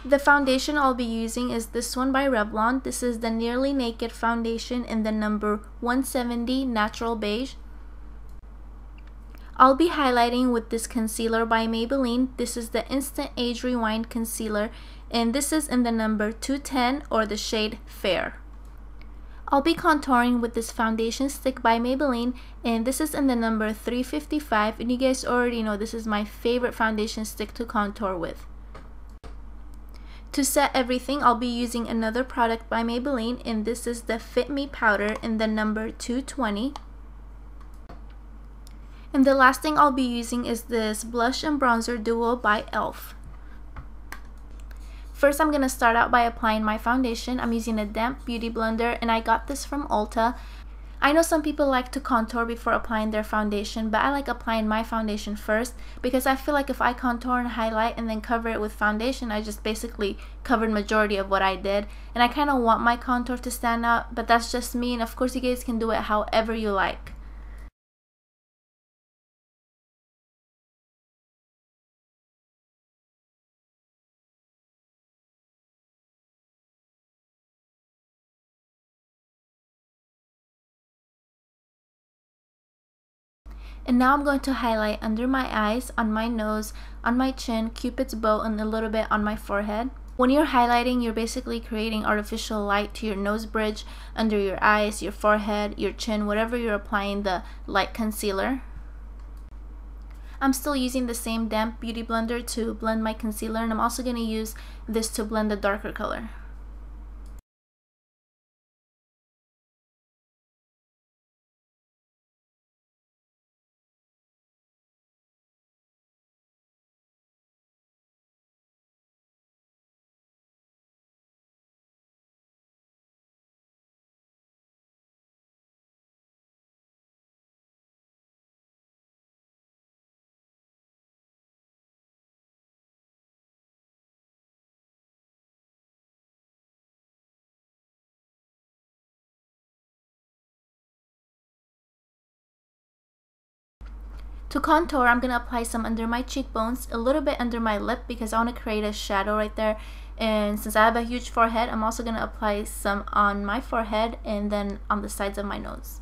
The foundation I'll be using is this one by Revlon. This is the Nearly Naked foundation in the number 170 Natural Beige. I'll be highlighting with this concealer by Maybelline. This is the Instant Age Rewind Concealer, and this is in the number 210 or the shade Fair. I'll be contouring with this foundation stick by Maybelline, and this is in the number 355, and you guys already know this is my favorite foundation stick to contour with. To set everything, I'll be using another product by Maybelline, and this is the Fit Me powder in the number 220. And the last thing I'll be using is this blush and bronzer duo by e.l.f. First, I'm going to start out by applying my foundation. I'm using a damp beauty blender, and I got this from Ulta. I know some people like to contour before applying their foundation, but I like applying my foundation first because I feel like if I contour and highlight and then cover it with foundation, I just basically covered majority of what I did. And I kind of want my contour to stand out, but that's just me, and of course you guys can do it however you like. And now I'm going to highlight under my eyes, on my nose, on my chin, Cupid's bow, and a little bit on my forehead. When you're highlighting, you're basically creating artificial light to your nose bridge, under your eyes, your forehead, your chin, whatever you're applying the light concealer. I'm still using the same damp beauty blender to blend my concealer, and I'm also going to use this to blend the darker color. To contour, I'm going to apply some under my cheekbones, a little bit under my lip because I want to create a shadow right there. And since I have a huge forehead, I'm also going to apply some on my forehead and then on the sides of my nose.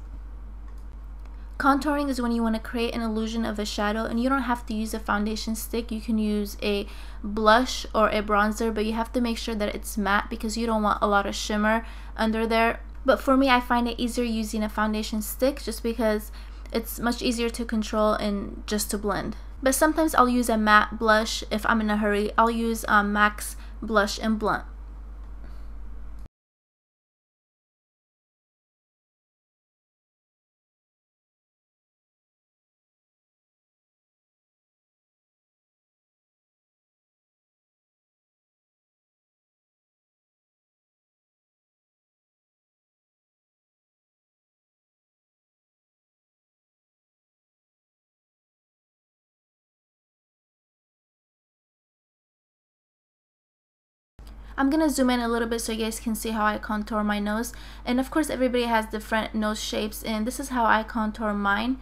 Contouring is when you want to create an illusion of a shadow, and you don't have to use a foundation stick. You can use a blush or a bronzer, but you have to make sure that it's matte because you don't want a lot of shimmer under there. But for me, I find it easier using a foundation stick just because it's much easier to control and just to blend. But sometimes I'll use a matte blush if I'm in a hurry. I'll use MAC's Blush and Blunt. I'm gonna zoom in a little bit so you guys can see how I contour my nose. And of course everybody has different nose shapes, and this is how I contour mine.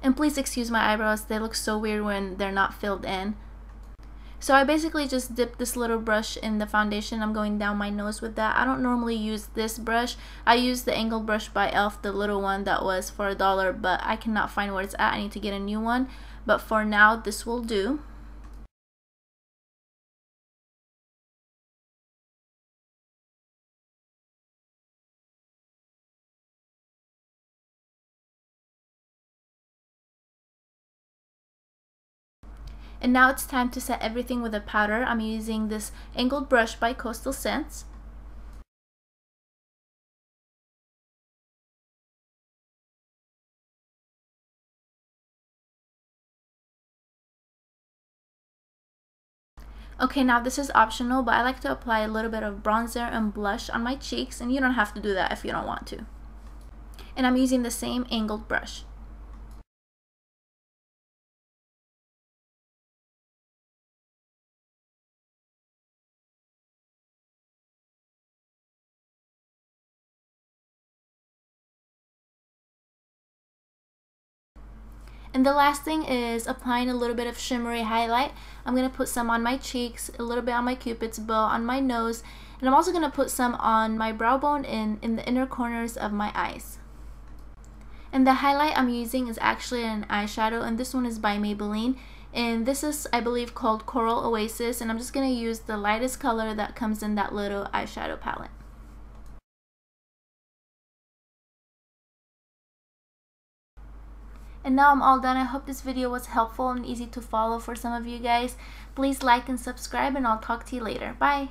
And please excuse my eyebrows, they look so weird when they're not filled in. So I basically just dip this little brush in the foundation. I'm going down my nose with that. I don't normally use this brush. I use the angled brush by e.l.f., the little one that was for $1, but I cannot find where it's at. I need to get a new one. But for now, this will do. And now it's time to set everything with a powder. I'm using this angled brush by Coastal Scents. Okay, now this is optional, but I like to apply a little bit of bronzer and blush on my cheeks, and you don't have to do that if you don't want to. And I'm using the same angled brush. And the last thing is applying a little bit of shimmery highlight. I'm going to put some on my cheeks, a little bit on my cupid's bow, on my nose, and I'm also going to put some on my brow bone and in the inner corners of my eyes. And the highlight I'm using is actually an eyeshadow, and this one is by Maybelline. And this is, I believe, called Coral Oasis, and I'm just going to use the lightest color that comes in that little eyeshadow palette. And now I'm all done. I hope this video was helpful and easy to follow for some of you guys. Please like and subscribe, and I'll talk to you later. Bye!